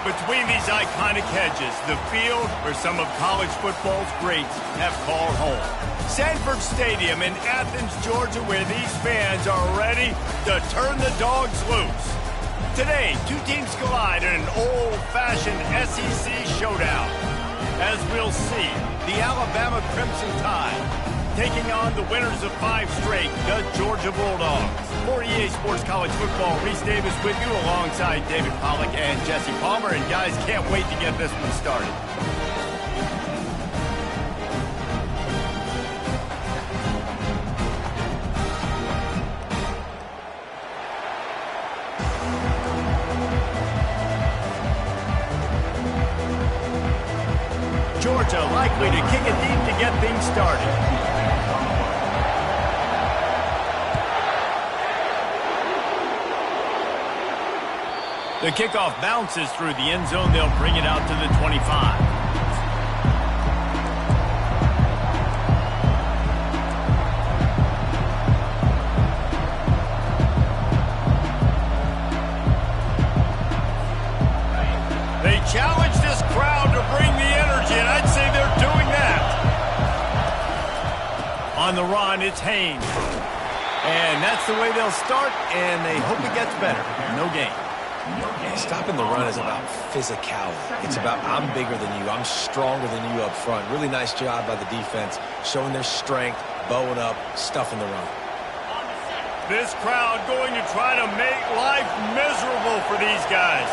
Between these iconic hedges, the field where some of college football's greats have called home. Sanford Stadium in Athens, Georgia, where these fans are ready to turn the dogs loose. Today, two teams collide in an old-fashioned SEC showdown. As we'll see, the Alabama Crimson Tide taking on the winners of 5 straight, the Georgia Bulldogs. For EA Sports College Football, Reese Davis with you alongside David Pollack and Jesse Palmer. And guys, can't wait to get this one started. Georgia likely to kick it deep to get things started. The kickoff bounces through the end zone. They'll bring it out to the 25. They challenge this crowd to bring the energy, and I'd say they're doing that. On the run, it's Haynes. And that's the way they'll start, and they hope it gets better. No gain. Stopping the run is about physicality. It's about I'm bigger than you, I'm stronger than you up front. Really nice job by the defense, showing their strength, bowing up, stuffing the run. This crowd going to try to make life miserable for these guys.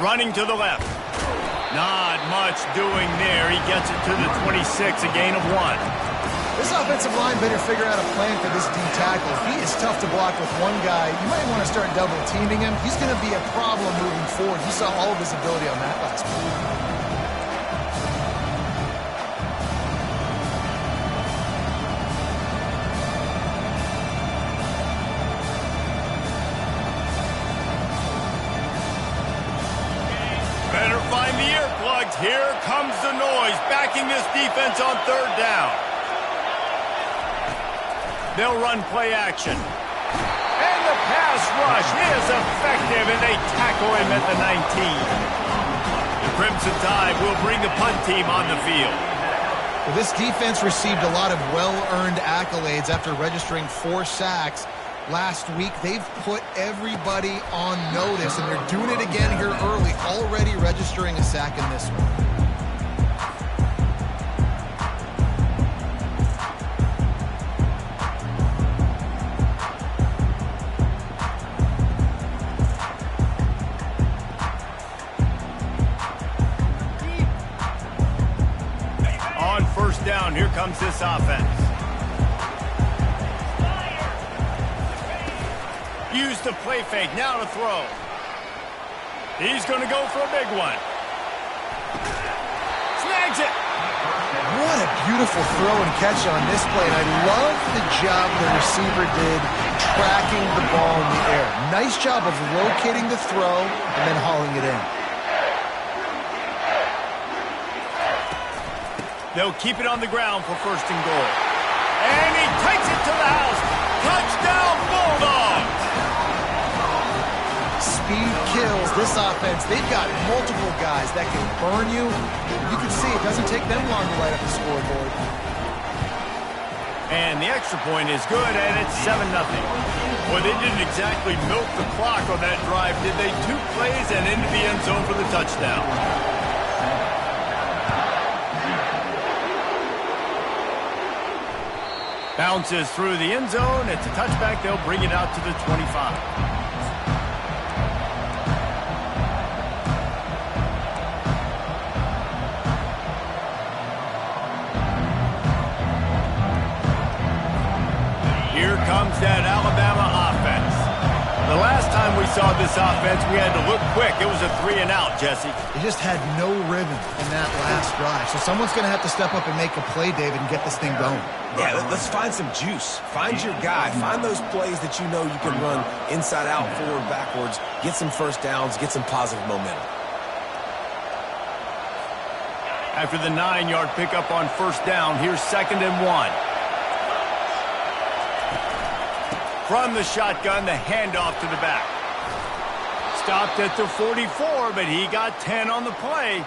Running to the left. Not much doing there. He gets it to the 26, a gain of 1. This offensive line better figure out a plan for this D tackle. He is tough to block with one guy. You might want to start double teaming him. He's going to be a problem moving forward. You saw all of his ability on that last play. Here comes the noise, backing this defense on 3rd down. They'll run play action. And the pass rush is effective, and they tackle him at the 19. The Crimson Tide will bring the punt team on the field. Well, this defense received a lot of well-earned accolades after registering 4 sacks. Last week, they've put everybody on notice, and they're doing it again here early, already registering a sack in this one. On 1st down, here comes this offense. Use the play fake, now to throw. He's going to go for a big one. Snags it. What a beautiful throw and catch on this play. And I love the job the receiver did tracking the ball in the air. Nice job of locating the throw and then hauling it in. They'll keep it on the ground for 1st and goal. And he takes it to the house. Touchdown, Bulldogs! Speed kills this offense. They've got multiple guys that can burn you. You can see it doesn't take them long to light up the scoreboard. And the extra point is good, and it's 7-0. Well, they didn't exactly milk the clock on that drive, did they? 2 plays and into the end zone for the touchdown. Bounces through the end zone. It's a touchback. They'll bring it out to the 25. Here comes that Alabama offense. The last time we we saw this offense, we had to look quick. It was a 3-and-out, Jesse. They just had no rhythm in that last drive. So someone's going to have to step up and make a play, David, and get this thing going. Yeah, let's find some juice. Find your guy. Find those plays that you know you can run inside out, forward, backwards. Get some first downs. Get some positive momentum. After the 9-yard pickup on first down, here's 2nd and 1. From the shotgun, the handoff to the back. Stopped at the 44, but he got 10 on the play.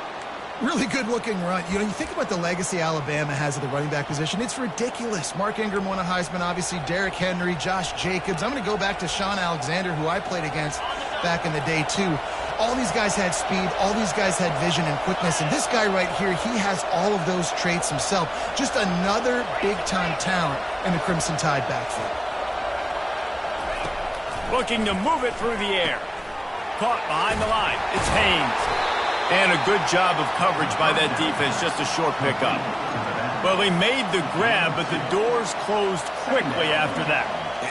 Really good-looking run. You know, you think about the legacy Alabama has at the running back position. It's ridiculous. Mark Ingram won a Heisman, obviously. Derrick Henry, Josh Jacobs. I'm going to go back to Sean Alexander, who I played against back in the day, too. All these guys had speed. All these guys had vision and quickness. And this guy right here, he has all of those traits himself. Just another big-time talent in the Crimson Tide backfield. Looking to move it through the air. Caught behind the line. It's Haynes. And a good job of coverage by that defense. Just a short pickup. Well, he made the grab, but the doors closed quickly after that.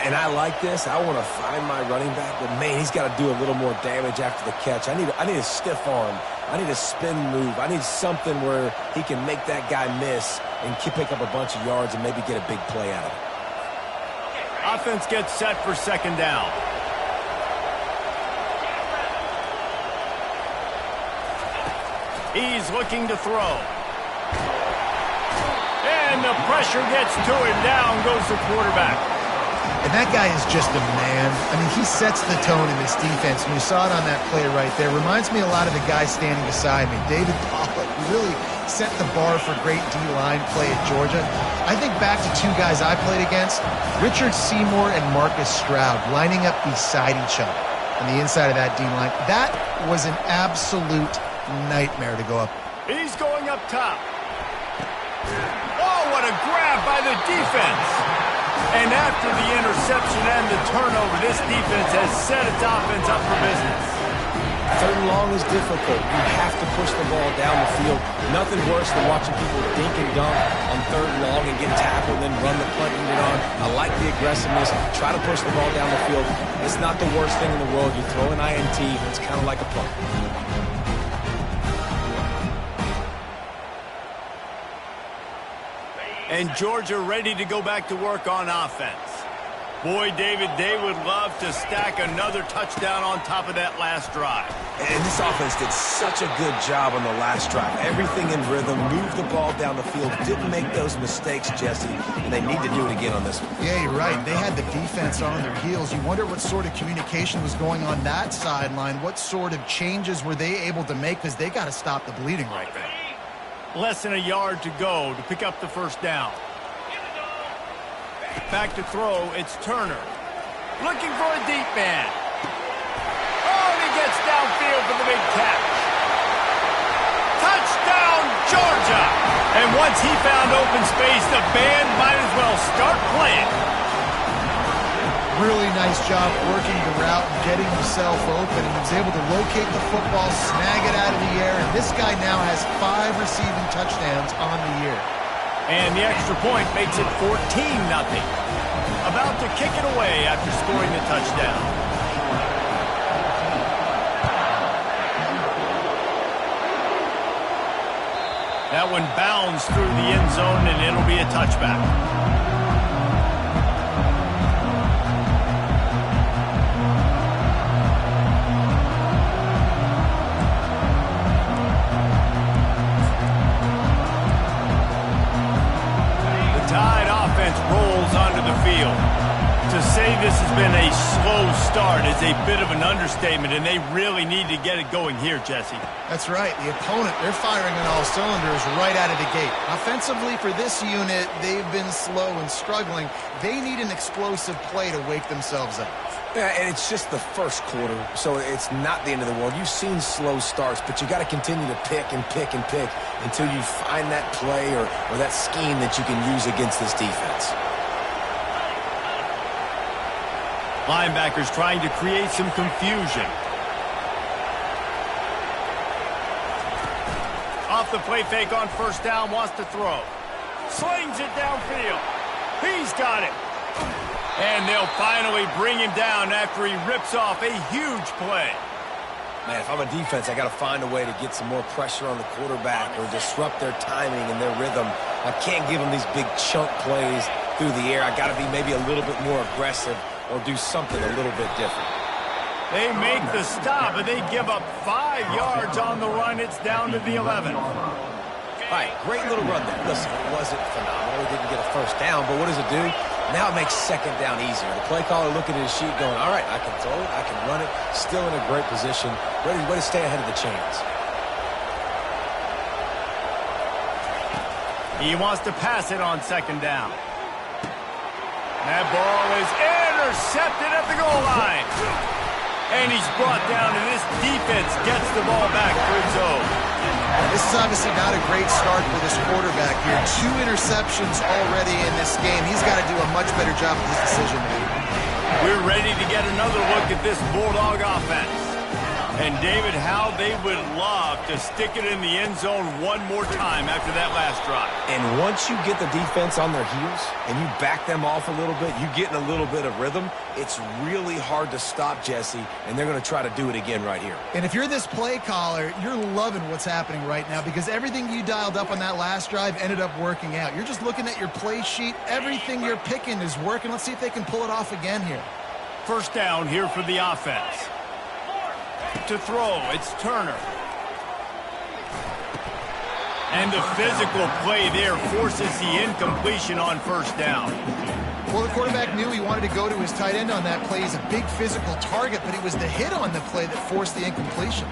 And I like this. I want to find my running back, but, man, he's got to do a little more damage after the catch. I need a stiff arm. I need a spin move. I need something where he can make that guy miss and pick up a bunch of yards and maybe get a big play out of it. Offense gets set for 2nd down. He's looking to throw. And the pressure gets to him. Down goes the quarterback. And that guy is just a man. I mean, he sets the tone in this defense. And you saw it on that play right there. Reminds me a lot of the guy standing beside me, David Pollock. He really set the bar for great D-line play at Georgia. I think back to 2 guys I played against, Richard Seymour and Marcus Stroud, lining up beside each other on the inside of that D-line. That was an absolute nightmare to go up. He's going up top. Oh, what a grab by the defense. And after the interception and the turnover, this defense has set its offense up for business. 3rd and long is difficult. You have to push the ball down the field. Nothing worse than watching people dink and dunk on 3rd and long and get tackled and then run the punt unit on. I like the aggressiveness. Try to push the ball down the field. It's not the worst thing in the world. You throw an INT, it's kind of like a punt. And Georgia ready to go back to work on offense. Boy, David, they would love to stack another touchdown on top of that last drive. And this offense did such a good job on the last drive. Everything in rhythm, moved the ball down the field, didn't make those mistakes, Jesse, and they need to do it again on this one. Yeah, you're right. They had the defense on their heels. You wonder what sort of communication was going on that sideline. What sort of changes were they able to make, because they got to stop the bleeding right there. Less than a yard to go to pick up the first down. Back to throw, it's Turner. Looking for a deep man. Oh, and he gets downfield for the big catch. Touchdown, Georgia! And once he found open space, the band might as well start playing. Really nice job working the route and getting himself open. And he was able to locate the football, snag it out of the air. And this guy now has 5 receiving touchdowns on the year. And the extra point makes it 14-0. About to kick it away after scoring the touchdown. That one bounds through the end zone, and it'll be a touchback. Rolls onto the field. To say this has been a slow start is a bit of an understatement, and they really need to get it going here, Jesse. That's right. The opponent, they're firing on all cylinders right out of the gate. Offensively, for this unit, they've been slow and struggling. They need an explosive play to wake themselves up. Yeah, and it's just the first quarter, so it's not the end of the world. You've seen slow starts, but you got to continue to pick and pick and pick until you find that play or that scheme that you can use against this defense. Linebackers trying to create some confusion. Off the play fake on first down, wants to throw. Slings it downfield. He's got it. And they'll finally bring him down after he rips off a huge play. Man, if I'm a defense, I got to find a way to get some more pressure on the quarterback or disrupt their timing and their rhythm. I can't give them these big chunk plays through the air. I got to be maybe a little bit more aggressive or do something a little bit different. They make the stop, and they give up 5 yards on the run. It's down to the 11. All right, great little run there. Listen, it wasn't phenomenal. He didn't get a first down, but what does it do? Now it makes second down easier. The play caller looking at his sheet going, all right, I can throw it, I can run it, still in a great position, ready to stay ahead of the chains. He wants to pass it on second down. That ball is intercepted at the goal line. And he's brought down, and this defense gets the ball back for its own. This is obviously not a great start for this quarterback here. 2 interceptions already in this game. He's got to do a much better job of his decision making. We're ready to get another look at this Bulldog offense. And, David, how they would love to stick it in the end zone one more time after that last drive. And once you get the defense on their heels and you back them off a little bit, you get in a little bit of rhythm, it's really hard to stop Jesse, and they're going to try to do it again right here. And if you're this play caller, you're loving what's happening right now because everything you dialed up on that last drive ended up working out. You're just looking at your play sheet. Everything you're picking is working. Let's see if they can pull it off again here. First down here for the offense. To throw, it's Turner. And the physical play there forces the incompletion on first down. Well, the quarterback knew he wanted to go to his tight end on that play. He's a big physical target, but it was the hit on the play that forced the incompletion.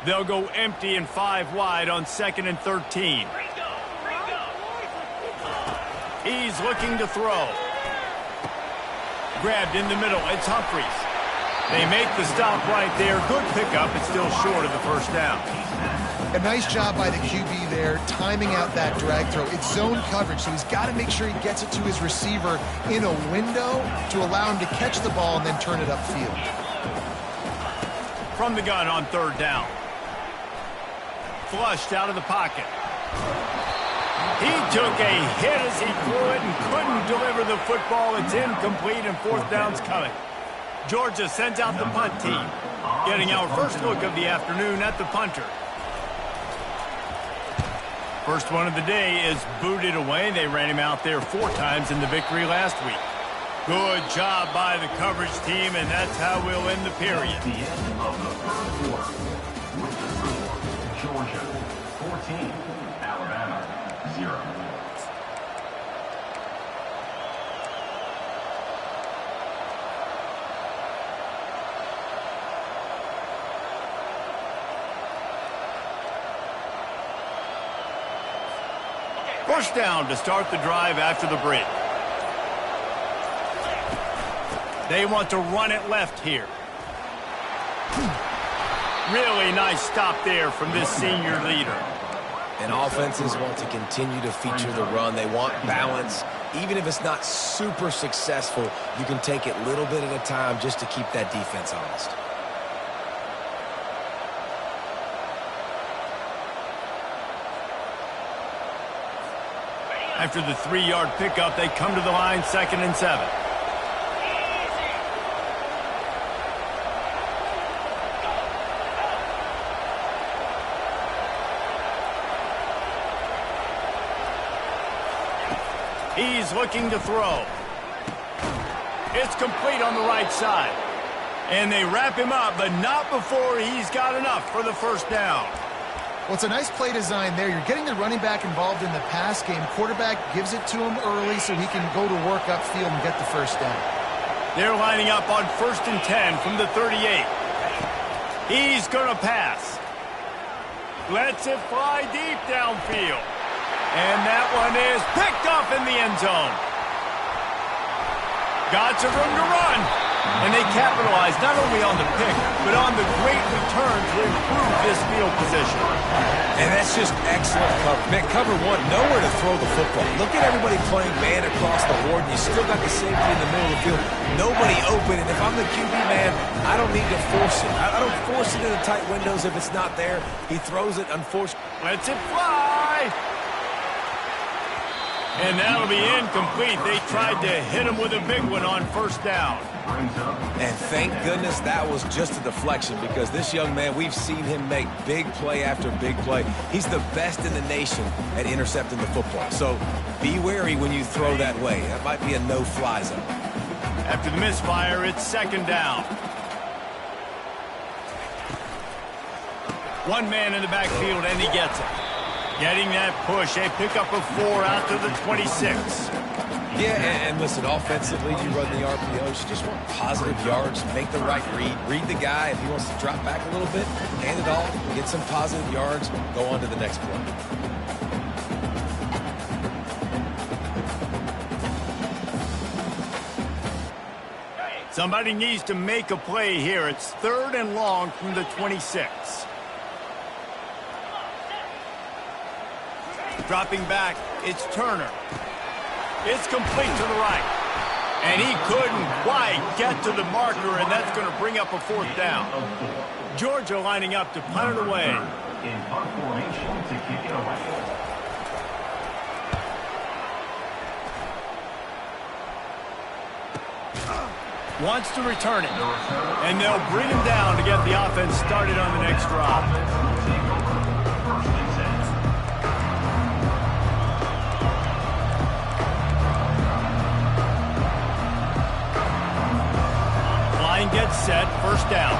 They'll go empty and 5 wide on 2nd and 13. He's looking to throw. Grabbed in the middle. It's Humphries. They make the stop right there. Good pickup. It's still short of the first down. A nice job by the QB there, timing out that drag throw. It's zone coverage, so he's got to make sure he gets it to his receiver in a window to allow him to catch the ball and then turn it upfield. From the gun on 3rd down. Flushed out of the pocket. He took a hit as he threw it and couldn't deliver the football. It's incomplete and 4th down's coming. Georgia sends out the punt team, getting our first look of the afternoon at the punter. First one of the day is booted away. They ran him out there 4 times in the victory last week. Good job by the coverage team, and that's how we'll end the period. The end of the first quarter with the score, Georgia 14, Alabama 0. First down to start the drive after the break. They want to run it left here. Really nice stop there from this senior leader. And offenses want to continue to feature the run. They want balance. Even if it's not super successful, you can take it little bit at a time just to keep that defense honest. After the 3-yard pickup, they come to the line 2nd and 7. He's looking to throw. It's complete on the right side. And they wrap him up, but not before he's got enough for the first down. Well, it's a nice play design there. You're getting the running back involved in the pass game. Quarterback gives it to him early so he can go to work upfield and get the first down. They're lining up on 1st and 10 from the 38. He's going to pass. Lets it fly deep downfield. And that one is picked up in the end zone. Got some room to run. And they capitalized not only on the pick, but on the great return to improve this field position. And that's just excellent cover. Man, cover one, nowhere to throw the football. Look at everybody playing man across the board, and you still got the safety in the middle of the field. Nobody open, and if I'm the QB man, I don't need to force it. I don't force it into tight windows if it's not there. He throws it, unfortunately. Lets it fly. And that'll be incomplete. They tried to hit him with a big one on first down. And thank goodness that was just a deflection, because this young man, we've seen him make big play after big play. He's the best in the nation at intercepting the football. So be wary when you throw that way. That might be a no-fly zone. After the misfire, it's second down. One man in the backfield, and he gets it. Getting that push, a pickup of 4 out to the 26. Yeah, and listen, offensively, you run the RPOs. You just want positive yards, make the right read. Read the guy. If he wants to drop back a little bit, hand it off, get some positive yards, go on to the next play. Somebody needs to make a play here. It's 3rd and long from the 26. Dropping back, it's Turner. It's complete to the right. And he couldn't quite get to the marker, and that's going to bring up a 4th down. Georgia lining up to punt it away. In punt formation to kick it away. Wants to return it. And they'll bring him down to get the offense started on the next drive. Gets set, first down.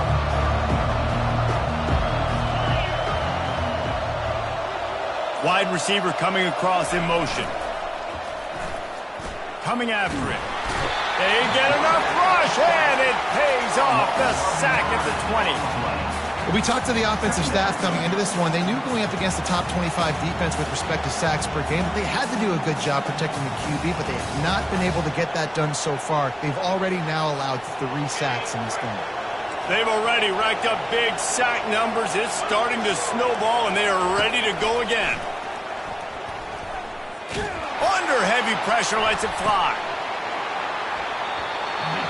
Wide receiver coming across in motion. Coming after it. They get enough rush, and it pays off. The sack at the 20. We talked to the offensive staff coming into this one. They knew going up against the top 25 defense with respect to sacks per game, that they had to do a good job protecting the QB, but they have not been able to get that done so far. They've already now allowed 3 sacks in this game. They've already racked up big sack numbers. It's starting to snowball, and they are ready to go again. Under heavy pressure, lets it fly.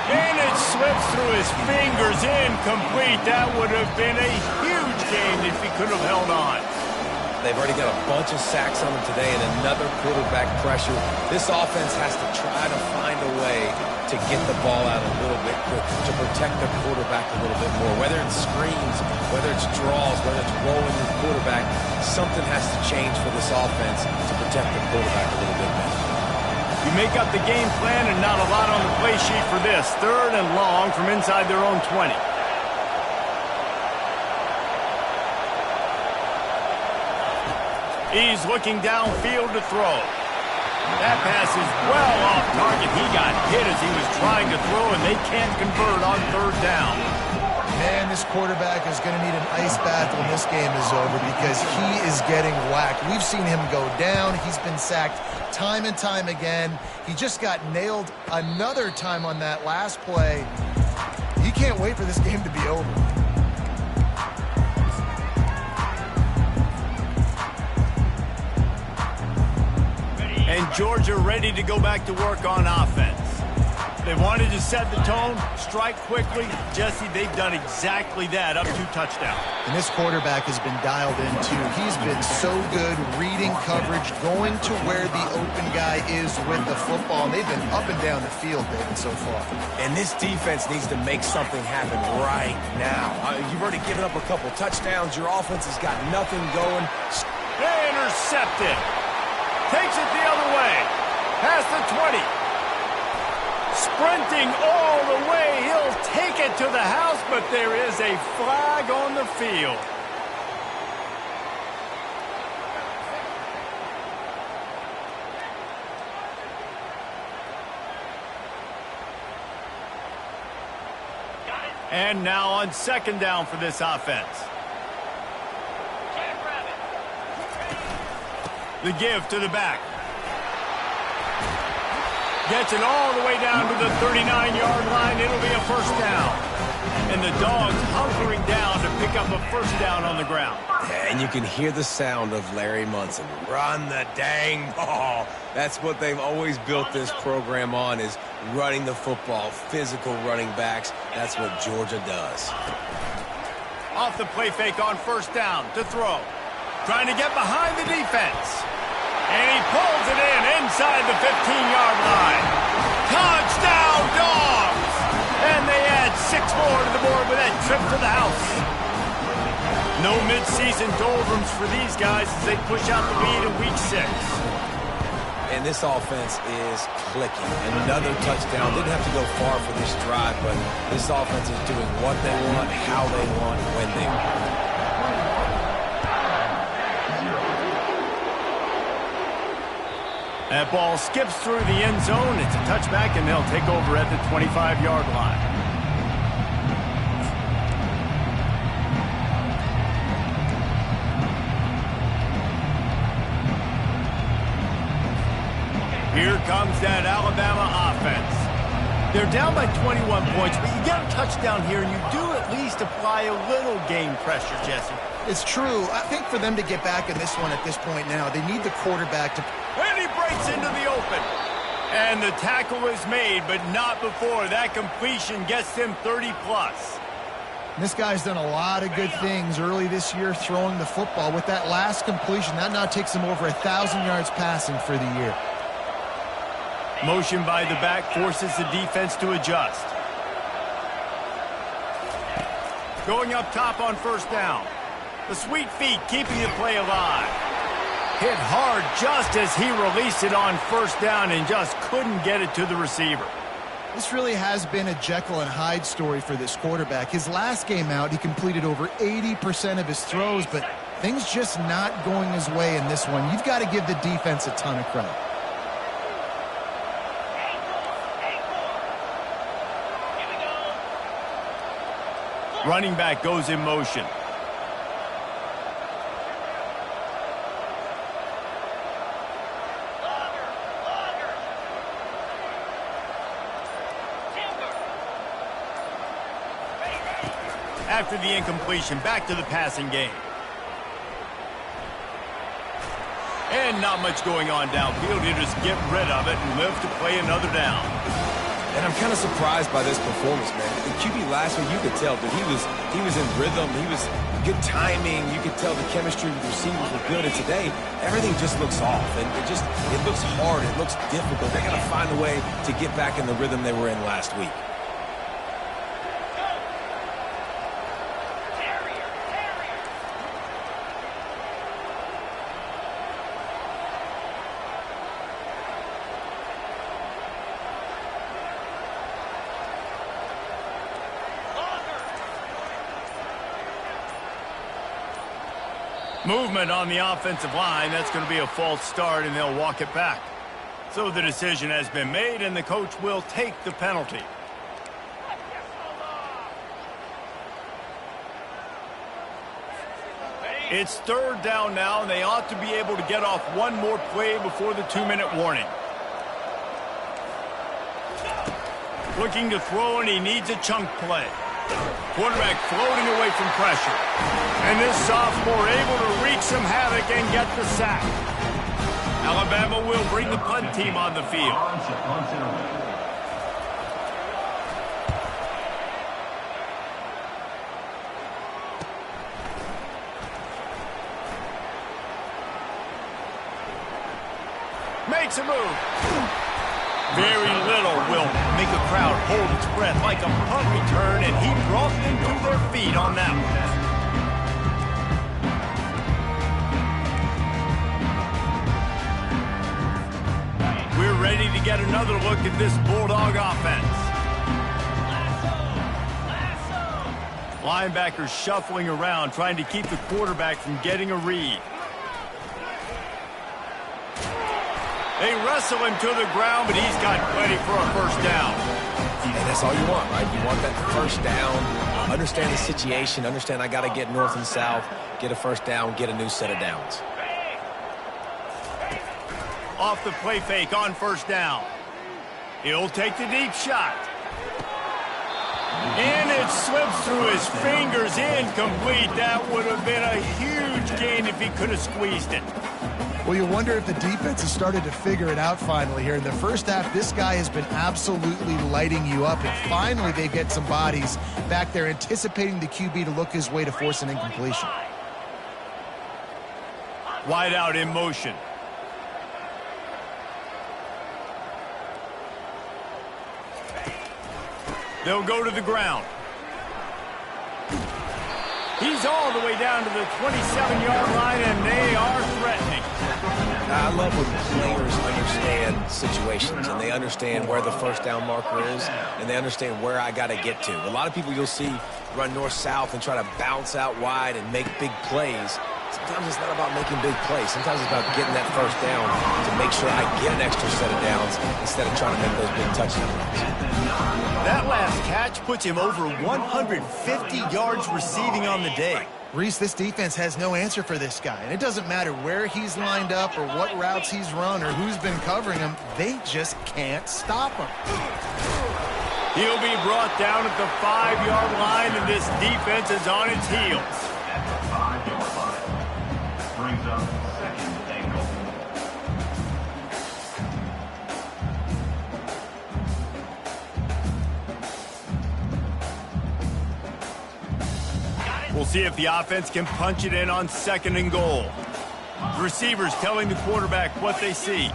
And it slips through his fingers, incomplete. That would have been a huge game if he could have held on. They've already got a bunch of sacks on them today and another quarterback pressure. This offense has to try to find a way to get the ball out a little bit quicker, to protect the quarterback a little bit more. Whether it's screens, whether it's draws, whether it's rolling the quarterback, something has to change for this offense to protect the quarterback a little bit better. You make up the game plan and not a lot on the play sheet for this. 3rd and long from inside their own 20. He's looking downfield to throw. That pass is well off target. He got hit as he was trying to throw, and they can't convert on 3rd down. Man, this quarterback is going to need an ice bath when this game is over, because he is getting whacked. We've seen him go down. He's been sacked time and time again. He just got nailed another time on that last play. He can't wait for this game to be over. And Georgia ready to go back to work on offense. They wanted to set the tone, strike quickly. Jesse, they've done exactly that, up 2 touchdowns. And this quarterback has been dialed in, too. He's been so good reading coverage, going to where the open guy is with the football. And they've been up and down the field, David, so far. And this defense needs to make something happen right now. You've already given up a couple touchdowns. Your offense has got nothing going. They intercepted. Takes it the other way. Past the 20. Sprinting all the way. He'll take it to the house, but there is a flag on the field. And now on 2nd down for this offense. The give to the back. Gets it all the way down to the 39-yard line. It'll be a first down. And the Dogs hunkering down to pick up a first down on the ground. And you can hear the sound of Larry Munson. Run the dang ball. That's what they've always built this program on, is running the football, physical running backs. That's what Georgia does. Off the play fake on first down to throw. Trying to get behind the defense. And he pulls it in inside the 15-yard line. Touchdown, Dogs! And they add 6 more to the board with that trip to the house. No midseason doldrums for these guys as they push out the lead in week 6. And this offense is clicking. Another touchdown. Didn't have to go far for this drive, but this offense is doing what they want, how they want, when they want. That ball skips through the end zone. It's a touchback, and they'll take over at the 25-yard line. Here comes that Alabama offense. They're down by 21 points, but you get a touchdown here, and you do at least apply a little game pressure, Jesse. It's true. I think for them to get back in this one at this point now, they need the quarterback to... And he breaks into the open. And the tackle is made, but not before. That completion gets him 30-plus. This guy's done a lot of good things early this year throwing the football. With that last completion, that now takes him over 1,000 yards passing for the year. Motion by the back forces the defense to adjust. Going up top on first down. The sweet feet keeping the play alive. Hit hard just as he released it on first down and just couldn't get it to the receiver. This really has been a Jekyll and Hyde story for this quarterback. His last game out, he completed over 80% of his throws, but things just not going his way in this one. You've got to give the defense a ton of credit. Running back goes in motion. After the incompletion, back to the passing game. And not much going on downfield. You just get rid of it and live to play another down. And I'm kind of surprised by this performance, man. The QB last week, you could tell that he was in rhythm. He was good timing. You could tell the chemistry with the receivers were good. And today, everything just looks off. And it looks hard. It looks difficult. They got to find a way to get back in the rhythm they were in last week. Movement on the offensive line. That's going to be a false start, and they'll walk it back. So the decision has been made, and the coach will take the penalty. It's third down now, and they ought to be able to get off one more play before the 2-minute warning. Looking to throw, and he needs a chunk play. Quarterback floating away from pressure. And this sophomore able to wreak some havoc and get the sack. Alabama will bring the punt team on the field. Makes a move. Very little will make a crowd hold its breath like a punt return, and he brought them to their feet on that one. We're ready to get another look at this Bulldog offense. Linebackers shuffling around, trying to keep the quarterback from getting a read. They wrestle him to the ground, but he's got plenty for a first down. And that's all you want, right? You want that first down, understand the situation, understand I got to get north and south, get a first down, get a new set of downs. Off the play fake on first down. He'll take the deep shot. And it slips through his fingers, incomplete. That would have been a huge gain if he could have squeezed it. Well, you wonder if the defense has started to figure it out finally here. In the first half, this guy has been absolutely lighting you up, and finally they get some bodies back there anticipating the QB to look his way to force an incompletion. Wide out in motion. They'll go to the ground. He's all the way down to the 27-yard line, and they are threatening. I love when players understand situations, and they understand where the first down marker is, and they understand where I got to get to. A lot of people you'll see run north-south and try to bounce out wide and make big plays. Sometimes it's not about making big plays. Sometimes it's about getting that first down to make sure I get an extra set of downs instead of trying to make those big touchdown runs. That last catch puts him over 150 yards receiving on the day. Reese, this defense has no answer for this guy. And it doesn't matter where he's lined up or what routes he's run or who's been covering him. They just can't stop him. He'll be brought down at the 5-yard line, and this defense is on its heels. At the 5-yard line. Brings up second and goal. We'll see if the offense can punch it in on second and goal. The receivers telling the quarterback what they see.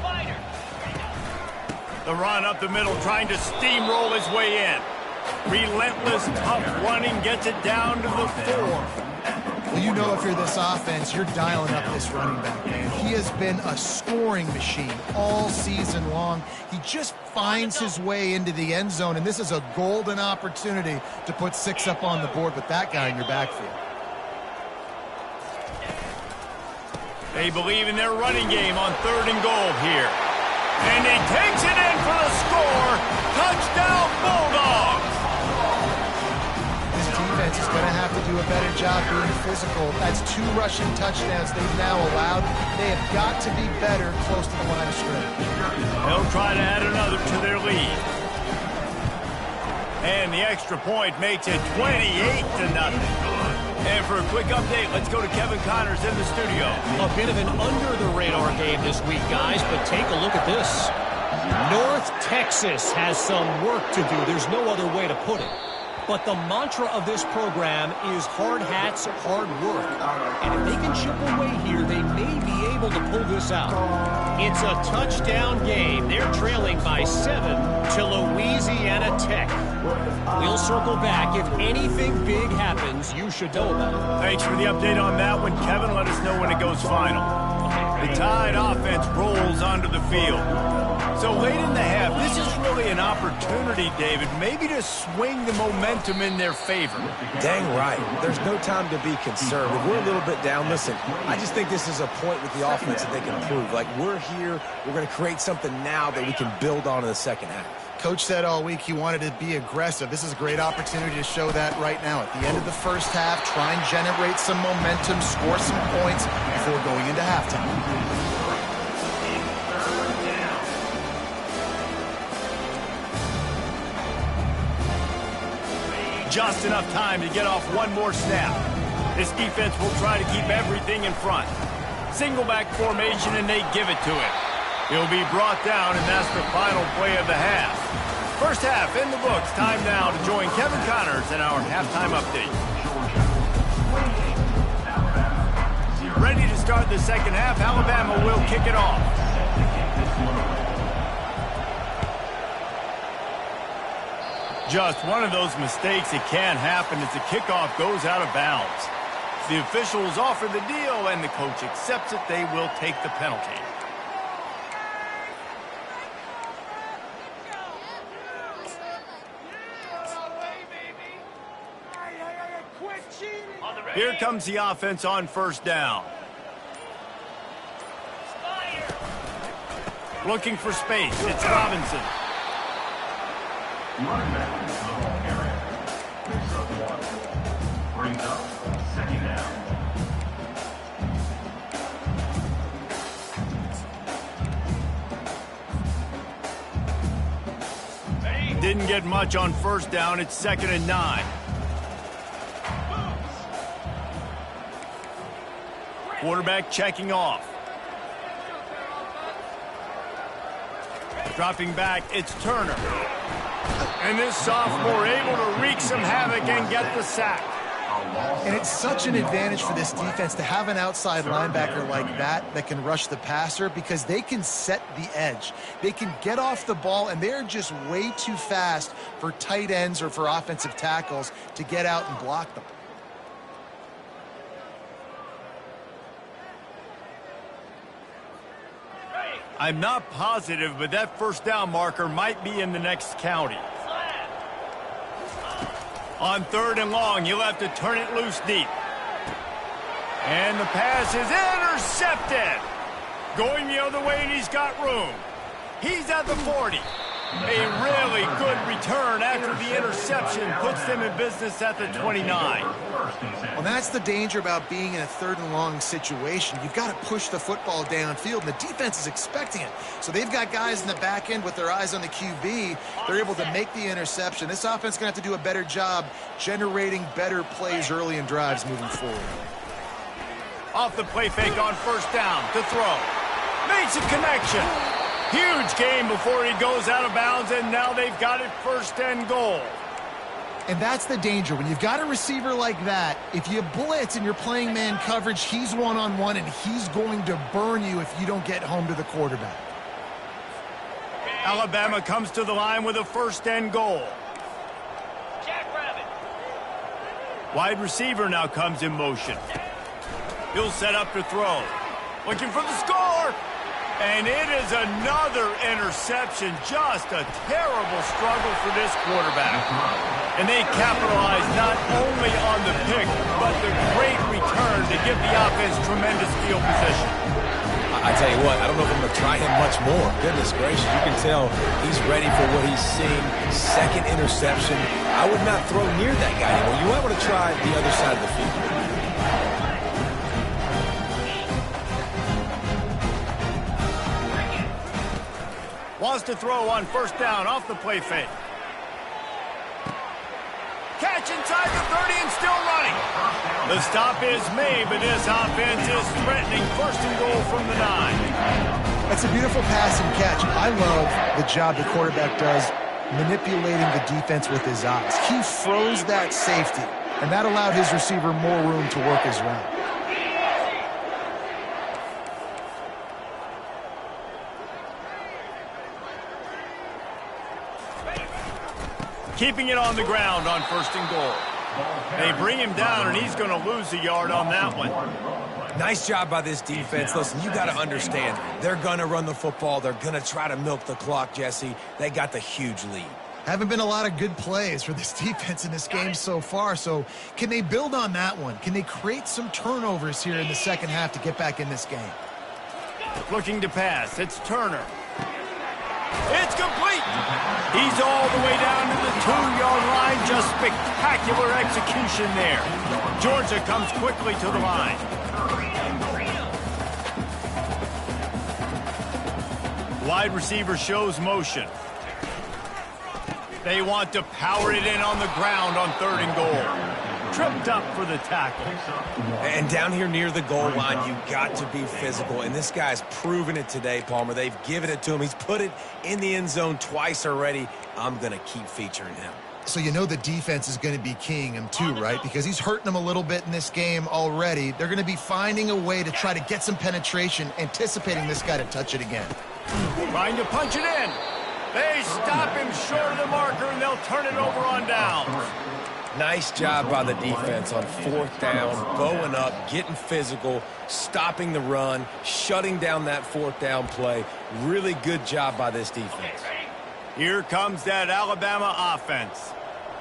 The run up the middle, trying to steamroll his way in. Relentless, tough running, gets it down to the 4. Well, you know if you're this offense, you're dialing up this running back, man. He has been a scoring machine all season long. He just finds his way into the end zone, and this is a golden opportunity to put 6 up on the board with that guy in your backfield. They believe in their running game on third and goal here. And he takes it in for the score. Touchdown, Bulldogs! This defense is going to have to do a better job being physical. That's 2 rushing touchdowns they've now allowed. They have got to be better close to the line of scrimmage. They'll try to add another to their lead. And the extra point makes it 28-0. And for a quick update, let's go to Kevin Connors in the studio. A bit of an under-the-radar game this week, guys, but take a look at this. North Texas has some work to do. There's no other way to put it. But the mantra of this program is hard hats, hard work. And if they can chip away here, they may be able to pull this out. It's a touchdown game. They're trailing by 7 to Louisiana Tech. We'll circle back. If anything big happens, you should know about it. Thanks for the update on that one, Kevin. Let us know when it goes final. The Tide offense rolls onto the field. So late in the half, this is really an opportunity, David, maybe to swing the momentum in their favor. Dang right. There's no time to be concerned. If we're a little bit down, listen, I just think this is a point with the offense that they can improve. Like, we're here, we're going to create something now that we can build on in the second half. Coach said all week he wanted to be aggressive. This is a great opportunity to show that right now. At the end of the first half, try and generate some momentum, score some points before going into halftime. Just enough time to get off one more snap. This defense will try to keep everything in front. Single back formation, and they give it to him. He'll be brought down, and that's the final play of the half. First half in the books. Time now to join Kevin Connors in our halftime update. Ready to start the second half. Alabama will kick it off. Just one of those mistakes that can happen as the kickoff goes out of bounds. The officials offer the deal, and the coach accepts it. They will take the penalty. Here comes the offense on first down. Looking for space. It's Robinson. Running back in the home area. Picks up 1. Brings up second down. didn't get much on first down. It's 2nd and 9. Quarterback checking off. Dropping back, it's Turner. And this sophomore able to wreak some havoc and get the sack. And it's such an advantage for this defense to have an outside linebacker like that can rush the passer, because they can set the edge. They can get off the ball, and they're just way too fast for tight ends or for offensive tackles to get out and block them. I'm not positive, but that first down marker might be in the next county. On 3rd and long, you'll have to turn it loose deep. And the pass is intercepted. Going the other way, and he's got room. He's at the 40. A really good return after the interception puts them in business at the 29. Well, that's the danger about being in a 3rd and long situation. You've got to push the football downfield, and the defense is expecting it. So they've got guys in the back end with their eyes on the QB. They're able to make the interception. This offense is going to have to do a better job generating better plays early in drives moving forward. Off the play fake on first down to throw. Makes a connection. Huge gain before he goes out of bounds, and now they've got it 1st and goal. And that's the danger. When you've got a receiver like that, if you blitz and you're playing man coverage, he's one-on-one, and he's going to burn you if you don't get home to the quarterback. Alabama comes to the line with a 1st and goal. Wide receiver now comes in motion. He'll set up to throw. Looking for the score. And it is another interception. Just a terrible struggle for this quarterback. And they capitalize not only on the pick, but the great return to give the offense tremendous field position. I tell you what, I don't know if I'm going to try him much more. Goodness gracious, you can tell he's ready for what he's seeing. 2nd interception. I would not throw near that guy anymore. You might want to try the other side of the field. Wants to throw on first down off the play fake. Catch inside the 30 and still running. The stop is made, but this offense is threatening 1st and goal from the 9. That's a beautiful pass and catch. I love the job the quarterback does manipulating the defense with his eyes. He froze that safety, and that allowed his receiver more room to work his route. Keeping it on the ground on 1st and goal. They bring him down, and he's going to lose a yard on that one. Nice job by this defense. Listen, you got to understand, they're going to run the football. They're going to try to milk the clock, Jesse. They got the huge lead. Haven't been a lot of good plays for this defense in this game so far, so can they build on that one? Can they create some turnovers here in the 2nd half to get back in this game? Looking to pass. It's Turner. It's complete. He's all the way down to the 2-yard line. Just spectacular execution there. Georgia comes quickly to the line. Wide receiver shows motion. They want to power it in on the ground on 3rd and goal. Tripped up for the tackle. And down here near the goal line, you got to be physical. And this guy's proven it today, Palmer. They've given it to him. He's put it in the end zone twice already. I'm going to keep featuring him. So you know the defense is going to be keying him too, right? Because he's hurting them a little bit in this game already. They're going to be finding a way to try to get some penetration, anticipating this guy to touch it again. Trying to punch it in. They stop him short of the marker, and they'll turn it over on downs. Nice job by the defense on 4th down, bowing up, getting physical, stopping the run, shutting down that 4th down play. Really good job by this defense. Here comes that Alabama offense.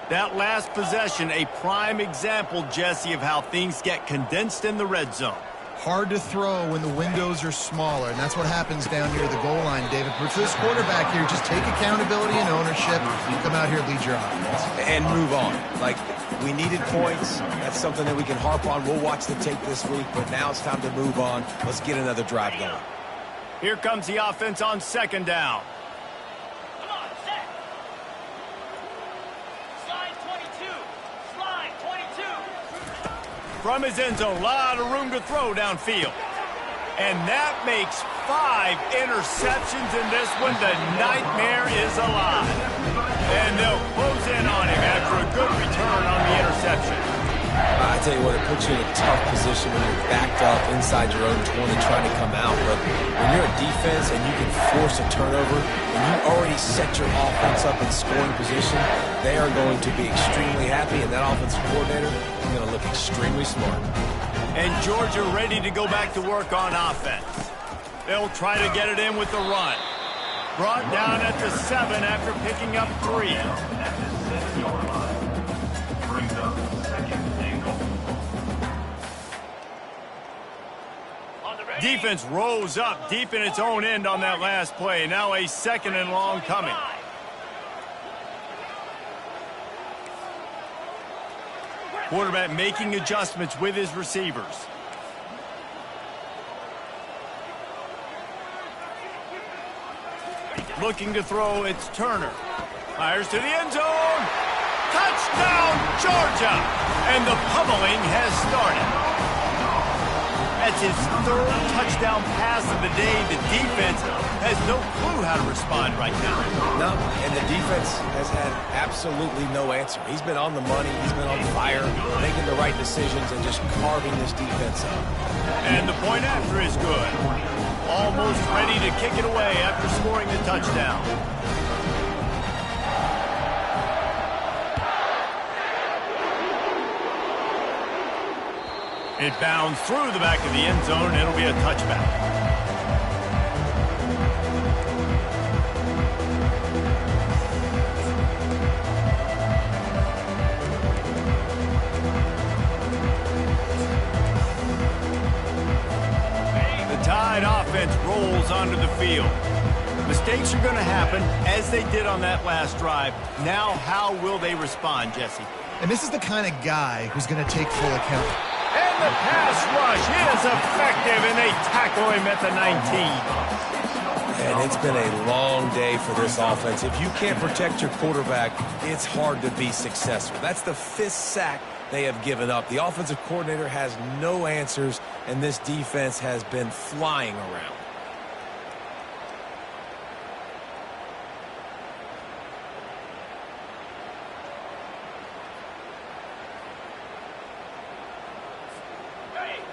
That last possession, a prime example, Jesse, of how things get condensed in the red zone. Hard to throw when the windows are smaller, and that's what happens down near the goal line, David. But for this quarterback here, just take accountability and ownership. Come out here, lead your offense. And move on. Like, we needed points. That's something that we can harp on. We'll watch the tape this week, but now it's time to move on. Let's get another drive going. Here comes the offense on 2nd down. from his end zone. A lot of room to throw downfield. And that makes 5 interceptions in this one. The nightmare is alive. And they'll close in on him after a good return on the interception. I tell you what, it puts you in a tough position when you're backed up inside your own 20 trying to come out. But when you're a defense and you can force a turnover and you already set your offense up in scoring position, they are going to be extremely happy, and that offensive coordinator is going to look extremely smart. And Georgia ready to go back to work on offense. They'll try to get it in with the run. Brought down at the 7 after picking up 3. At the 7-yard line. Brings up second and goal. Defense rose up deep in its own end on that last play. Now a 2nd and long coming. Quarterback making adjustments with his receivers. Looking to throw, it's Turner. Fires to the end zone. Touchdown, Georgia! And the pummeling has started. That's his 3rd touchdown pass of the day. The defense has no clue how to respond right now. No, and the defense has had absolutely no answer. He's been on the money. He's been on fire, making the right decisions and just carving this defense up. And the point after is good. Almost ready to kick it away after scoring the touchdown. It bounds through the back of the end zone. It'll be a touchback. The Tide offense rolls onto the field. Mistakes are going to happen, as they did on that last drive. Now, how will they respond, Jesse? And this is the kind of guy who's going to take full account. And the pass rush is effective, and they tackle him at the 19. And it's been a long day for this offense. If you can't protect your quarterback, it's hard to be successful. That's the 5th sack they have given up. The offensive coordinator has no answers, and this defense has been flying around.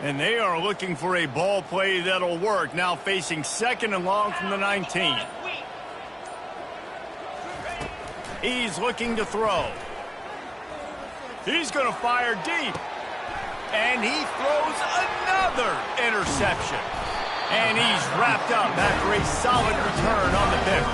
And they are looking for a ball play that'll work. Now facing 2nd and long from the 19. He's looking to throw. He's going to fire deep. And he throws another interception. And he's wrapped up after a solid return on the pick.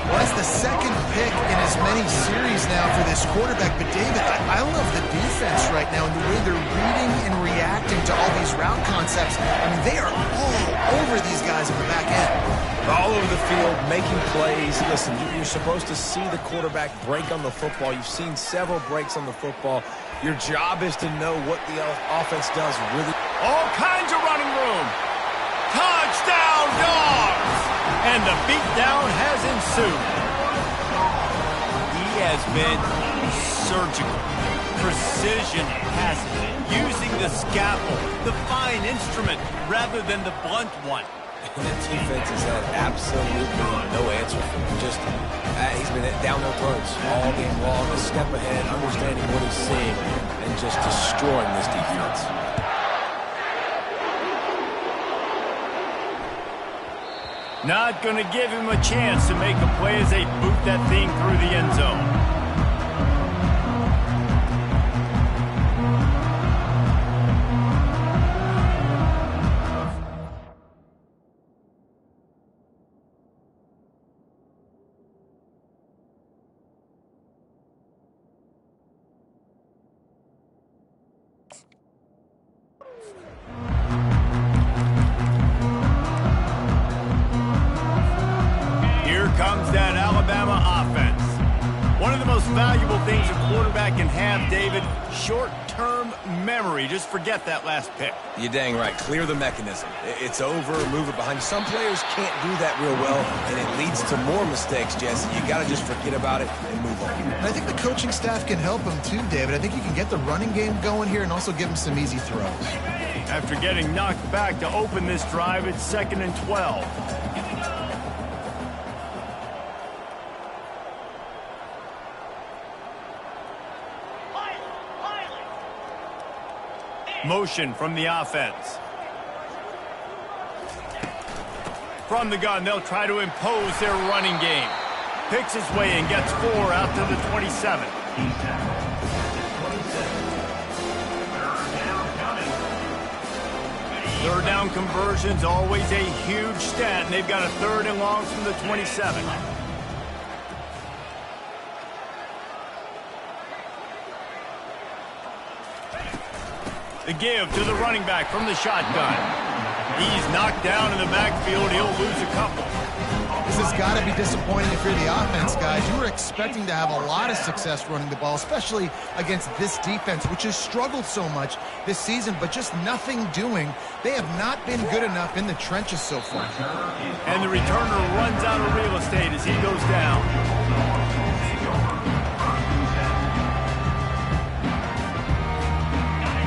Well, that's the 2nd pick in as many series now for this quarterback. But, David, I love the defense right now and the way they're reading and reacting to all these route concepts. I mean, they are all over these guys in the back end. All over the field, making plays. Listen, you're supposed to see the quarterback break on the football. You've seen several breaks on the football. Your job is to know what the offense does really. All kinds of running room. Touchdown, Dogs! And the beatdown has ensued. He has been surgical, precision passing, using the scalpel, the fine instrument, rather than the blunt one. And the defense has had absolutely no answer for him. Just, he's been down their throats all game long, a step ahead, understanding what he's seeing, and just destroying this defense. Not going to give him a chance to make a play as they boot that thing through the end zone. Comes that Alabama offense. One of the most valuable things a quarterback can have, David, short long-term memory. Just forget that last pick. You're dang right. Clear the mechanism. It's over, move it behind you. Some players can't do that real well, and it leads to more mistakes, Jesse. You got to just forget about it and move on. And I think the coaching staff can help him too, David. I think you can get the running game going here and also give him some easy throws. After getting knocked back to open this drive, it's 2nd and 12. Motion from the offense. From the gun, they'll try to impose their running game. Picks his way and gets 4 out to the 27. Third down conversion's always a huge stat, and they've got a 3rd and long from the 27. The give to the running back from the shotgun. He's knocked down in the backfield. He'll lose a couple. This has got to be disappointing if you're the offense, guys. You were expecting to have a lot of success running the ball, especially against this defense, which has struggled so much this season, but just nothing doing. They have not been good enough in the trenches so far. And the returner runs out of real estate as he goes down.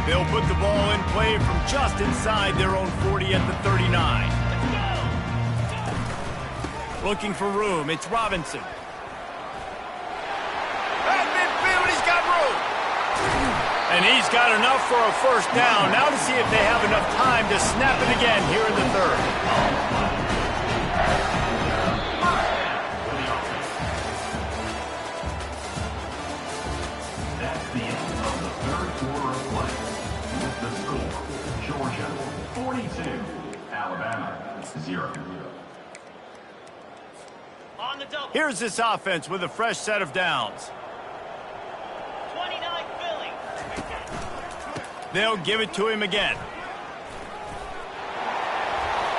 They'll put the ball in play from just inside their own 40 at the 39. Looking for room, it's Robinson. At midfield, he's got room. And he's got enough for a first down. Now to see if they have enough time to snap it again here in the 3rd. Georgia 42, Alabama 0. Here's this offense with a fresh set of downs. 29 Philly. They'll give it to him again.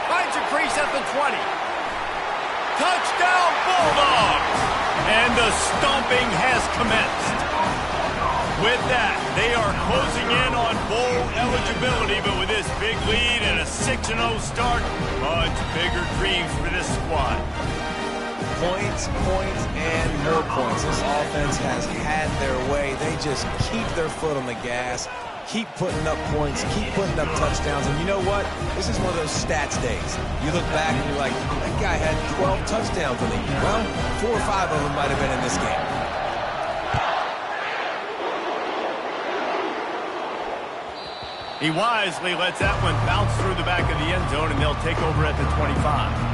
Finds a crease at the 20. Touchdown Bulldogs! And the stomping has commenced. With that, they are closing in on bowl eligibility, but with this big lead and a 6-0 start, much bigger dreams for this squad. Points, and more points. This offense has had their way. They just keep their foot on the gas, keep putting up points, keep putting up touchdowns. And you know what? This is one of those stats days. You look back and you're like, that guy had 12 touchdowns in the year. Well, 4 or 5 of them might have been in this game. He wisely lets that one bounce through the back of the end zone, and they'll take over at the 25.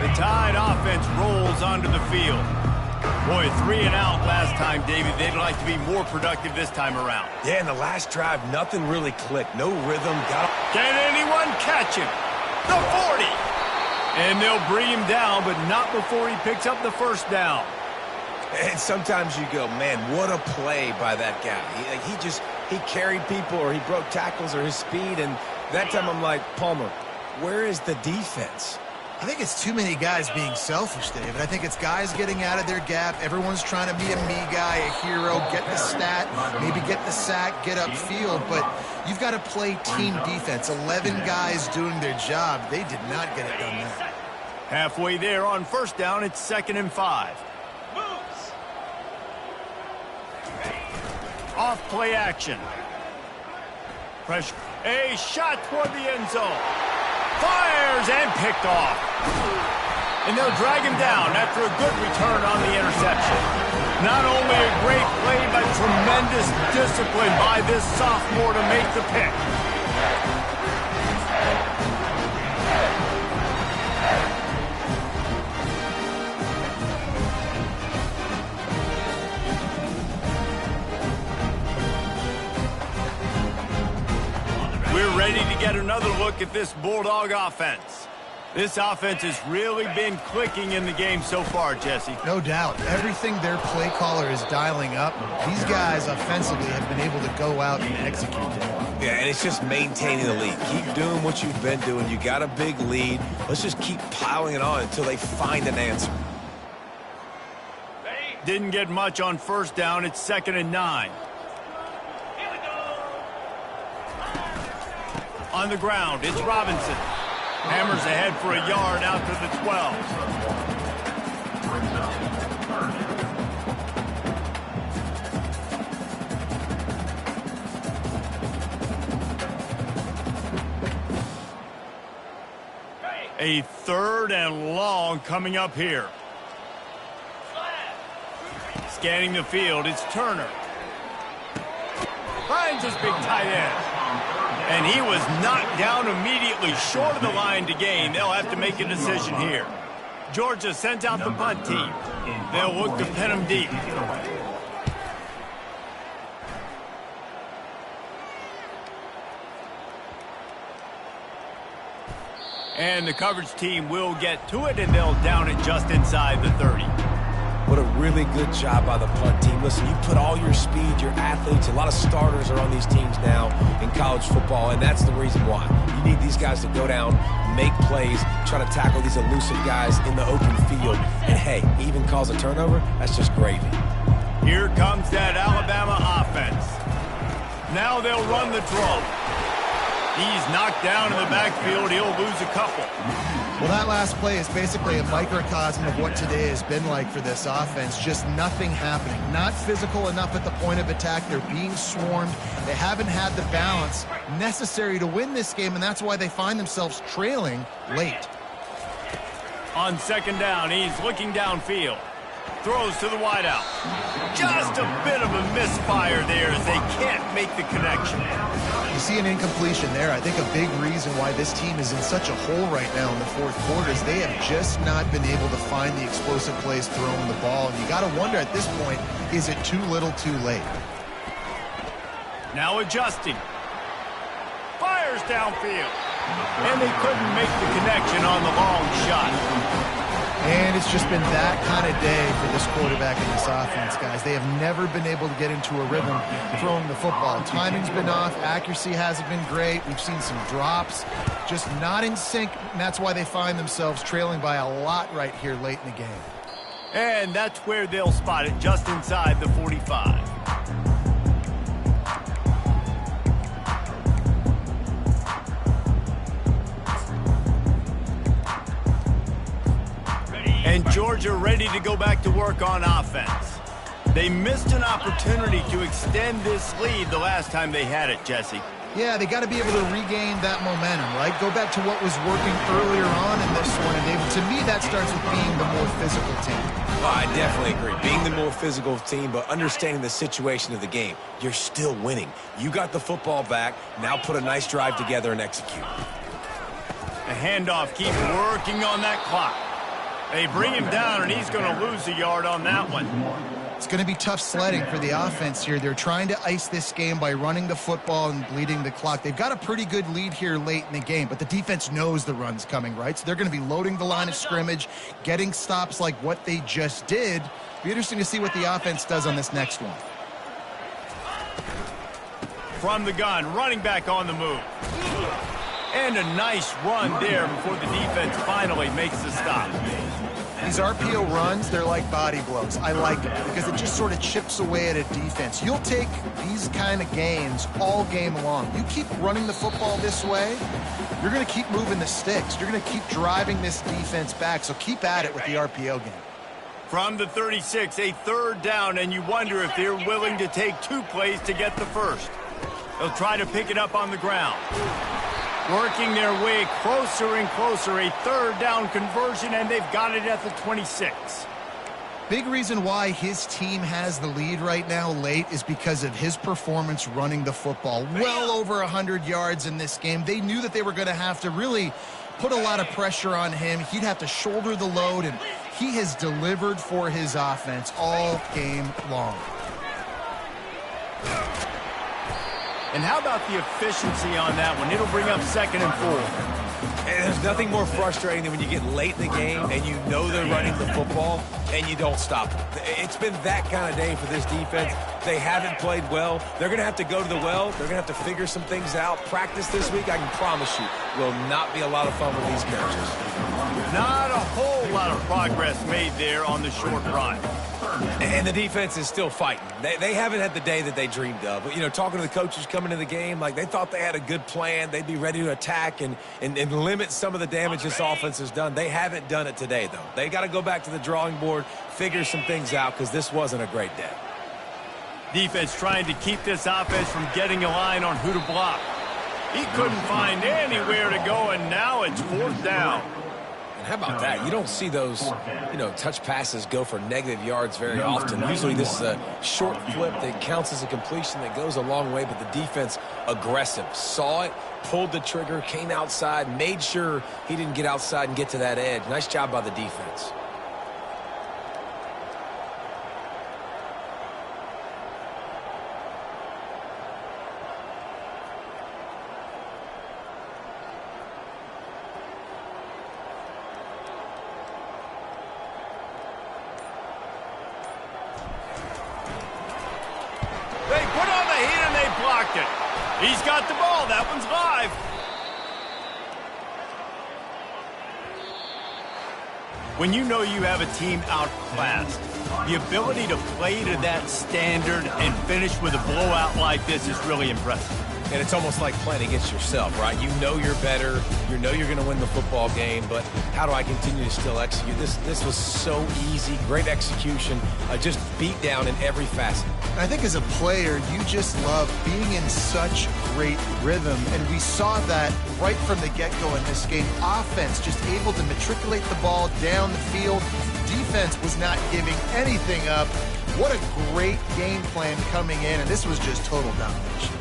The Tide offense rolls onto the field. Boy, 3 and out last time, David. They'd like to be more productive this time around. Yeah, in the last drive, nothing really clicked. No rhythm. Can anyone catch him? The 40. And they'll bring him down, but not before he picks up the first down. And sometimes you go, man, what a play by that guy. He carried people, or he broke tackles, or his speed. And that time I'm like, Palmer, where is the defense? I think it's too many guys being selfish, David. I think it's guys getting out of their gap. Everyone's trying to be a me guy, a hero, get the stat, maybe get the sack, get upfield. But you've got to play team defense. 11 guys doing their job. They did not get it done there. Halfway there on first down, it's 2nd and 5. Moves. Off play action. Pressure. A shot toward the end zone. Fires and picked off. And they'll drag him down after a good return on the interception. Not only a great play, but tremendous discipline by this sophomore to make the pick. We're ready to get another look at this Bulldog offense. This offense has really been clicking in the game so far, Jesse. No doubt. Everything their play caller is dialing up, these guys offensively have been able to go out and execute it. Yeah, and it's just maintaining the lead. Keep doing what you've been doing. You got a big lead. Let's just keep piling it on until they find an answer. Didn't get much on first down. It's 2nd and 9. On the ground, it's Robinson. Hammers ahead for a yard out to the 12. A 3rd and long coming up here. Scanning the field, it's Turner. Finds his big tight end. And he was knocked down immediately short of the line to gain. They'll have to make a decision here. Georgia sends out the punt team. They'll look to pin him deep. And the coverage team will get to it, and they'll down it just inside the 30. What a really good job by the punt team. Listen, you put all your speed, your athletes, a lot of starters are on these teams now in college football, and that's the reason why. You need these guys to go down, make plays, try to tackle these elusive guys in the open field. And hey, even cause a turnover, that's just gravy. Here comes that Alabama offense. Now they'll run the draw. He's knocked down in the backfield. He'll lose a couple. Well, that last play is basically a microcosm of what today has been like for this offense. Just nothing happening. Not physical enough at the point of attack. They're being swarmed. They haven't had the balance necessary to win this game, and that's why they find themselves trailing late. On 2nd down, he's looking downfield. Throws to the wideout. Just a bit of a misfire there as they can't make the connection. You see an incompletion there. I think a big reason why this team is in such a hole right now in the 4th quarter is they have just not been able to find the explosive plays throwing the ball. And you got to wonder at this point, is it too little too late? Now adjusting. Fires downfield. And they couldn't make the connection on the long shot. And it's just been that kind of day for this quarterback and this offense, guys. They have never been able to get into a rhythm throwing the football. Timing's been off. Accuracy hasn't been great. We've seen some drops. Just not in sync, and that's why they find themselves trailing by a lot right here late in the game. And that's where they'll spot it, just inside the 45. And Georgia ready to go back to work on offense. They missed an opportunity to extend this lead the last time they had it, Jesse. Yeah, they got to be able to regain that momentum, right? Go back to what was working earlier on in this one. And to me, that starts with being the more physical team. Well, I definitely agree. Being the more physical team, but understanding the situation of the game. You're still winning. You got the football back. Now put a nice drive together and execute. The handoff keeps working on that clock. They bring him down, and he's going to lose a yard on that one. It's going to be tough sledding for the offense here. They're trying to ice this game by running the football and bleeding the clock. They've got a pretty good lead here late in the game, but the defense knows the run's coming, right? So they're going to be loading the line of scrimmage, getting stops like what they just did. Be interesting to see what the offense does on this next one. From the gun, running back on the move. And a nice run there before the defense finally makes the stop. These RPO runs, they're like body blows. I like them because it just sort of chips away at a defense. You'll take these kind of gains all game long. You keep running the football this way, you're going to keep moving the sticks. You're going to keep driving this defense back, so keep at it with the RPO game. From the 36, a 3rd down, and you wonder if they're willing to take 2 plays to get the first. They'll try to pick it up on the ground. Working their way closer and closer, a 3rd down conversion, and they've got it at the 26. Big reason why his team has the lead right now late is because of his performance running the football. Well over 100 yards in this game. They knew that they were going to have to really put a lot of pressure on him. He'd have to shoulder the load, and he has delivered for his offense all game long. And how about the efficiency on that one? It'll bring up 2nd and 4. And there's nothing more frustrating than when you get late in the game and you know they're running the football and you don't stop them. It's been that kind of day for this defense. They haven't played well. They're going to have to go to the well. They're going to have to figure some things out. Practice this week, I can promise you, will not be a lot of fun with these coaches. Not a whole lot of progress made there on the short run. And the defense is still fighting. They haven't had the day that they dreamed of. But, you know, talking to the coaches coming into the game, like they thought they had a good plan. They'd be ready to attack and limit some of the damage this offense has done. They haven't done it today, though. They got to go back to the drawing board, figure some things out, because this wasn't a great day. Defense trying to keep this offense from getting a line on who to block. He couldn't find anywhere to go, and now it's 4th down. And how about that? You don't see those, touch passes go for negative yards very often. Usually this is a short flip that counts as a completion that goes a long way, but the defense aggressive. Saw it, pulled the trigger, came outside, made sure he didn't get outside and get to that edge. Nice job by the defense. They put on the heat and they blocked it. He's got the ball. That one's live. When you know you have a team outclassed, the ability to play to that standard and finish with a blowout like this is really impressive. And it's almost like playing against yourself, right? You know you're better. You know you're going to win the football game, but how do I continue to still execute? This was so easy. Great execution. Just beat down in every facet. I think as a player, you just love being in such great rhythm, and we saw that right from the get-go in this game. Offense just able to matriculate the ball down the field. Defense was not giving anything up. What a great game plan coming in, and this was just total domination.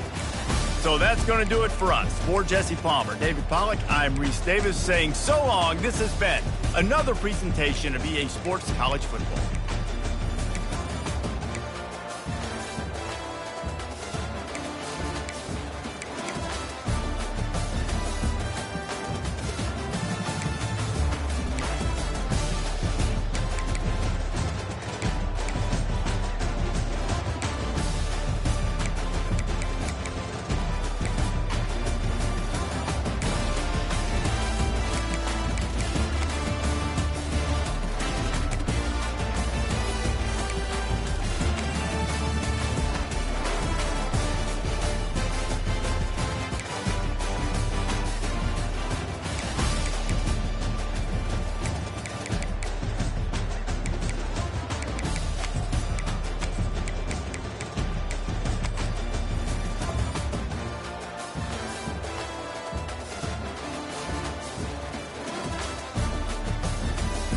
So that's going to do it for us. For Jesse Palmer, David Pollack, I'm Reese Davis saying so long. This has been another presentation of EA Sports College Football.